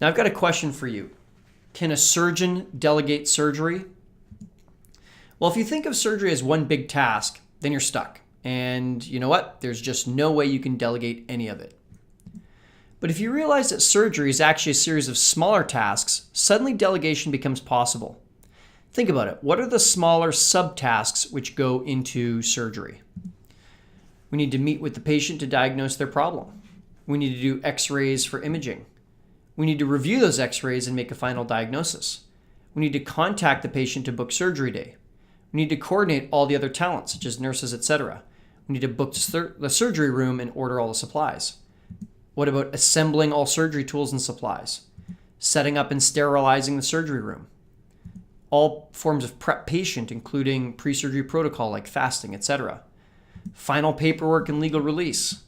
Now I've got a question for you. Can a surgeon delegate surgery? Well, if you think of surgery as one big task, then you're stuck. And you know what? There's just no way you can delegate any of it. But if you realize that surgery is actually a series of smaller tasks, suddenly delegation becomes possible. Think about it. What are the smaller subtasks which go into surgery? We need to meet with the patient to diagnose their problem. We need to do x-rays for imaging. We need to review those x-rays and make a final diagnosis. We need to contact the patient to book surgery day. We need to coordinate all the other talents, such as nurses, etc. We need to book the surgery room and order all the supplies. What about assembling all surgery tools and supplies? Setting up and sterilizing the surgery room? All forms of prep patient, including pre-surgery protocol like fasting, etc. Final paperwork and legal release.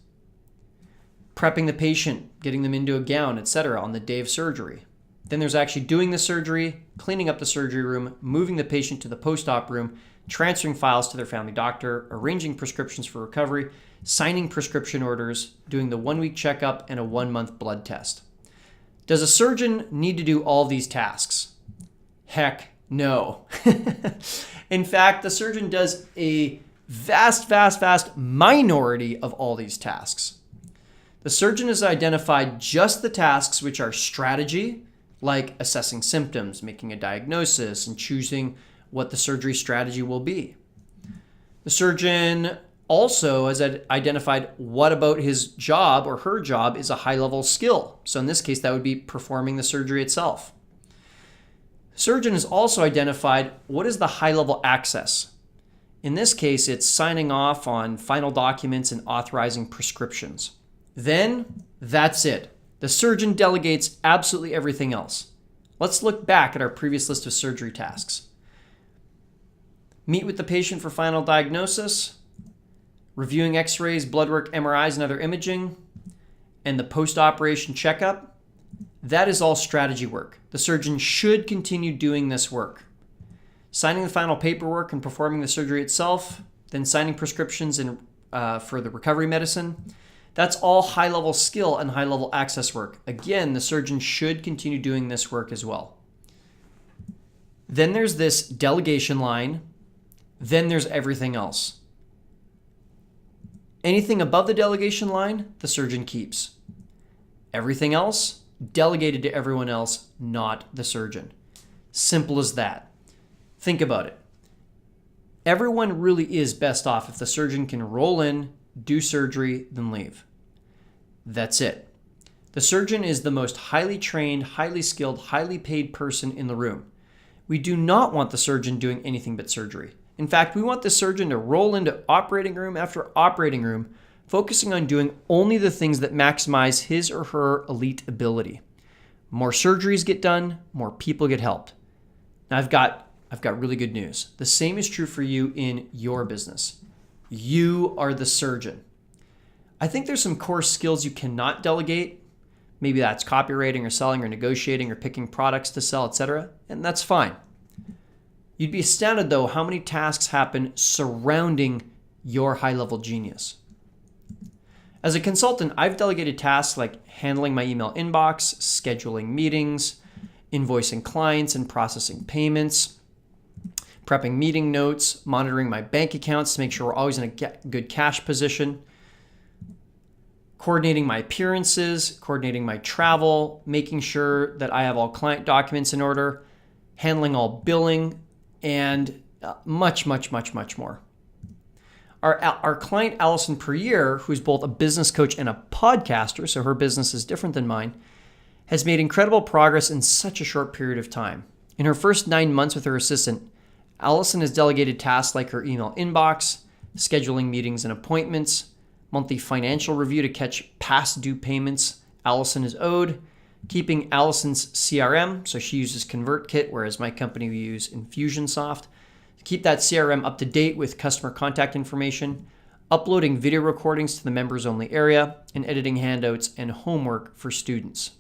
Prepping the patient, getting them into a gown, etc. on the day of surgery. Then there's actually doing the surgery, cleaning up the surgery room, moving the patient to the post-op room, transferring files to their family doctor, arranging prescriptions for recovery, signing prescription orders, doing the 1-week checkup, and a 1-month blood test. Does a surgeon need to do all these tasks? Heck no. In fact, the surgeon does a vast minority of all these tasks. The surgeon has identified just the tasks which are strategy, like assessing symptoms, making a diagnosis, and choosing what the surgery strategy will be. The surgeon also has identified what about his job or her job is a high-level skill. So in this case, that would be performing the surgery itself. The surgeon has also identified what is the high-level access. In this case, it's signing off on final documents and authorizing prescriptions. Then, that's it. The surgeon delegates absolutely everything else. Let's look back at our previous list of surgery tasks. Meet with the patient for final diagnosis, reviewing x-rays, blood work, MRIs, and other imaging, and the post-operation checkup. That is all strategy work. The surgeon should continue doing this work. Signing the final paperwork and performing the surgery itself, then signing prescriptions for the recovery medicine. That's all high-level skill and high-level access work. Again, the surgeon should continue doing this work as well. Then there's this delegation line. Then there's everything else. Anything above the delegation line, the surgeon keeps. Everything else, delegated to everyone else, not the surgeon. Simple as that. Think about it. Everyone really is best off if the surgeon can roll in, do surgery, then leave. That's it. The surgeon is the most highly trained, highly skilled, highly paid person in the room. We do not want the surgeon doing anything but surgery. In fact, we want the surgeon to roll into operating room after operating room, focusing on doing only the things that maximize his or her elite ability. More surgeries get done, more people get helped. Now I've got really good news. The same is true for you in your business. You are the surgeon. I think there's some core skills you cannot delegate. Maybe that's copywriting or selling or negotiating or picking products to sell, etc. And that's fine. You'd be astounded, though, how many tasks happen surrounding your high-level genius. As a consultant, I've delegated tasks like handling my email inbox, scheduling meetings, invoicing clients and processing payments, prepping meeting notes, monitoring my bank accounts to make sure we're always in a good cash position, coordinating my appearances, coordinating my travel, making sure that I have all client documents in order, handling all billing, and much more. Our client, Allison Perrier, who's both a business coach and a podcaster, so her business is different than mine, has made incredible progress in such a short period of time. In her first 9 months with her assistant, Allison has delegated tasks like her email inbox, scheduling meetings and appointments, monthly financial review to catch past due payments Allison is owed, keeping Allison's CRM, so she uses ConvertKit, whereas my company we use Infusionsoft, to keep that CRM up to date with customer contact information, uploading video recordings to the members only area, and editing handouts and homework for students.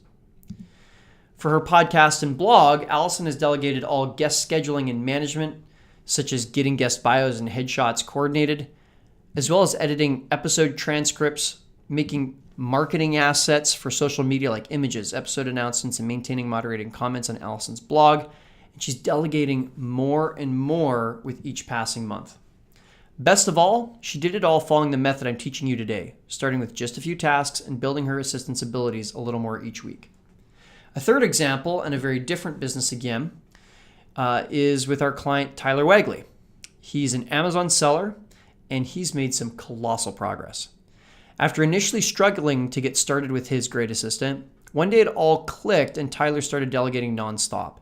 For her podcast and blog, Allison has delegated all guest scheduling and management, such as getting guest bios and headshots coordinated, as well as editing episode transcripts, making marketing assets for social media like images, episode announcements, and maintaining moderating comments on Allison's blog. And she's delegating more and more with each passing month. Best of all, she did it all following the method I'm teaching you today, starting with just a few tasks and building her assistant's abilities a little more each week. A third example, and a very different business again, is with our client Tyler Wagley. He's an Amazon seller, and he's made some colossal progress. After initially struggling to get started with his great assistant, one day it all clicked and Tyler started delegating nonstop.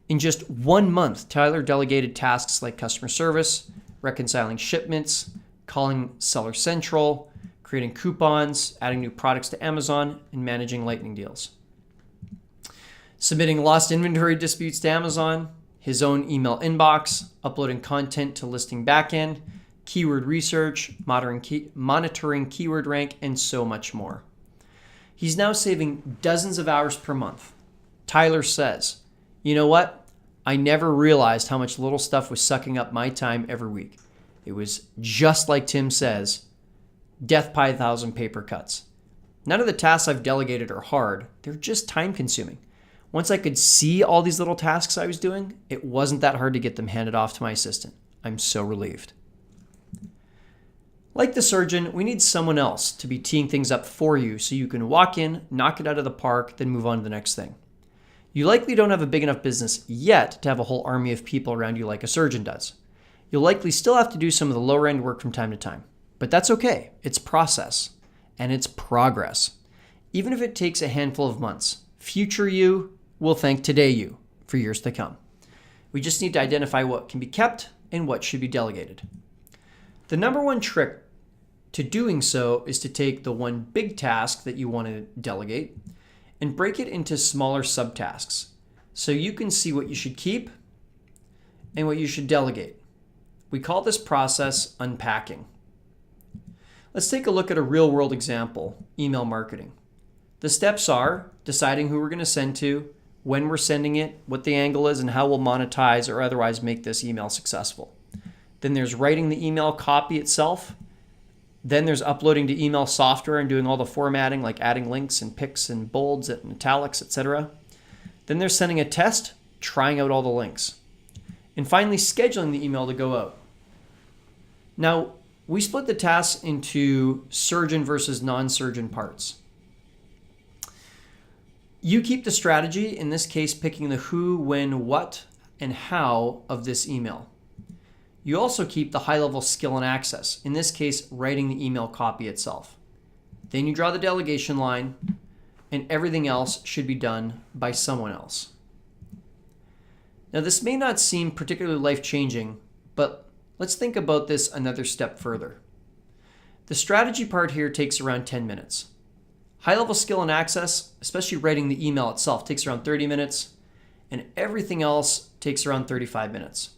In just 1 month, Tyler delegated tasks like customer service, reconciling shipments, calling Seller Central, creating coupons, adding new products to Amazon, and managing lightning deals. Submitting lost inventory disputes to Amazon, his own email inbox, uploading content to listing backend, keyword research, monitoring keyword rank, and so much more. He's now saving dozens of hours per month. Tyler says, "You know what? I never realized how much little stuff was sucking up my time every week. It was just like Tim says, death by 1,000 paper cuts. None of the tasks I've delegated are hard. They're just time consuming. Once I could see all these little tasks I was doing, it wasn't that hard to get them handed off to my assistant. I'm so relieved." Like the surgeon, we need someone else to be teeing things up for you so you can walk in, knock it out of the park, then move on to the next thing. You likely don't have a big enough business yet to have a whole army of people around you like a surgeon does. You'll likely still have to do some of the lower end work from time to time, but that's okay. It's process and it's progress. Even if it takes a handful of months, future you will thank today you for years to come. We just need to identify what can be kept and what should be delegated. The number one trick to doing so is to take the one big task that you want to delegate and break it into smaller subtasks so you can see what you should keep and what you should delegate. We call this process unpacking. Let's take a look at a real-world example, email marketing. The steps are deciding who we're going to send to, when we're sending it, what the angle is, and how we'll monetize or otherwise make this email successful. Then there's writing the email copy itself. Then there's uploading to email software and doing all the formatting like adding links and pics and bolds and italics, etc. Then there's sending a test, trying out all the links. And finally, scheduling the email to go out. Now, we split the tasks into surgeon versus non-surgeon parts. You keep the strategy, in this case, picking the who, when, what, and how of this email. You also keep the high-level skill and access, in this case, writing the email copy itself. Then you draw the delegation line, and everything else should be done by someone else. Now, this may not seem particularly life-changing, but let's think about this another step further. The strategy part here takes around 10 minutes. High-level skill and access, especially writing the email itself, takes around 30 minutes, and everything else takes around 35 minutes.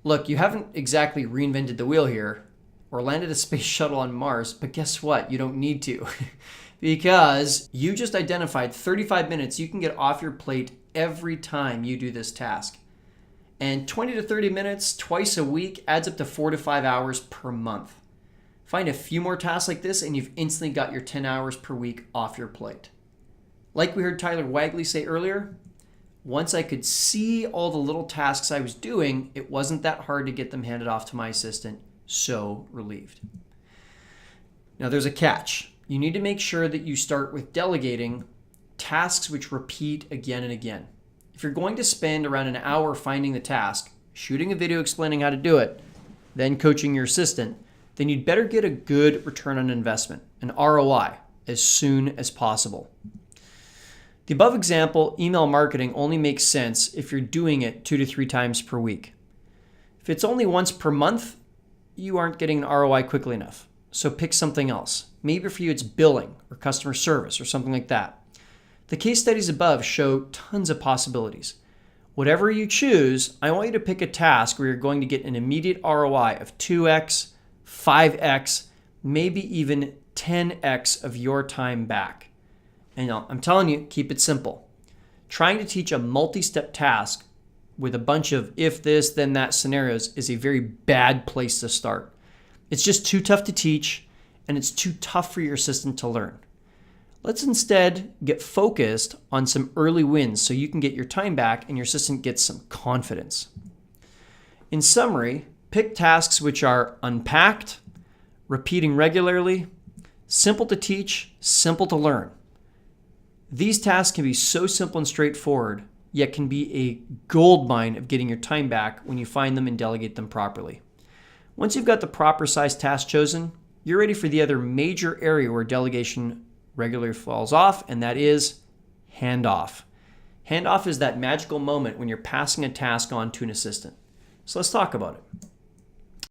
Look, you haven't exactly reinvented the wheel here or landed a space shuttle on Mars, but guess what? You don't need to because you just identified 35 minutes you can get off your plate every time you do this task. And 20 to 30 minutes twice a week adds up to 4 to 5 hours per month. Find a few more tasks like this and you've instantly got your 10 hours per week off your plate. Like we heard Tyler Wagley say earlier, once I could see all the little tasks I was doing, it wasn't that hard to get them handed off to my assistant. So relieved. Now there's a catch. You need to make sure that you start with delegating tasks which repeat again and again. If you're going to spend around an hour finding the task, shooting a video explaining how to do it, then coaching your assistant, then you'd better get a good return on investment, an ROI, as soon as possible. The above example, email marketing, only makes sense if you're doing it 2 to 3 times per week. If it's only once per month, you aren't getting an ROI quickly enough. So pick something else. Maybe for you it's billing or customer service or something like that. The case studies above show tons of possibilities. Whatever you choose, I want you to pick a task where you're going to get an immediate ROI of 2x, 5x, maybe even 10x of your time back. And I'm telling you, keep it simple. Trying to teach a multi-step task with a bunch of if this, then that scenarios is a very bad place to start. It's just too tough to teach, and it's too tough for your assistant to learn. Let's instead get focused on some early wins so you can get your time back and your assistant gets some confidence. In summary, pick tasks which are unpacked, repeating regularly, simple to teach, simple to learn. These tasks can be so simple and straightforward, yet can be a goldmine of getting your time back when you find them and delegate them properly. Once you've got the proper size task chosen, you're ready for the other major area where delegation regularly falls off, and that is handoff. Handoff is that magical moment when you're passing a task on to an assistant. So let's talk about it.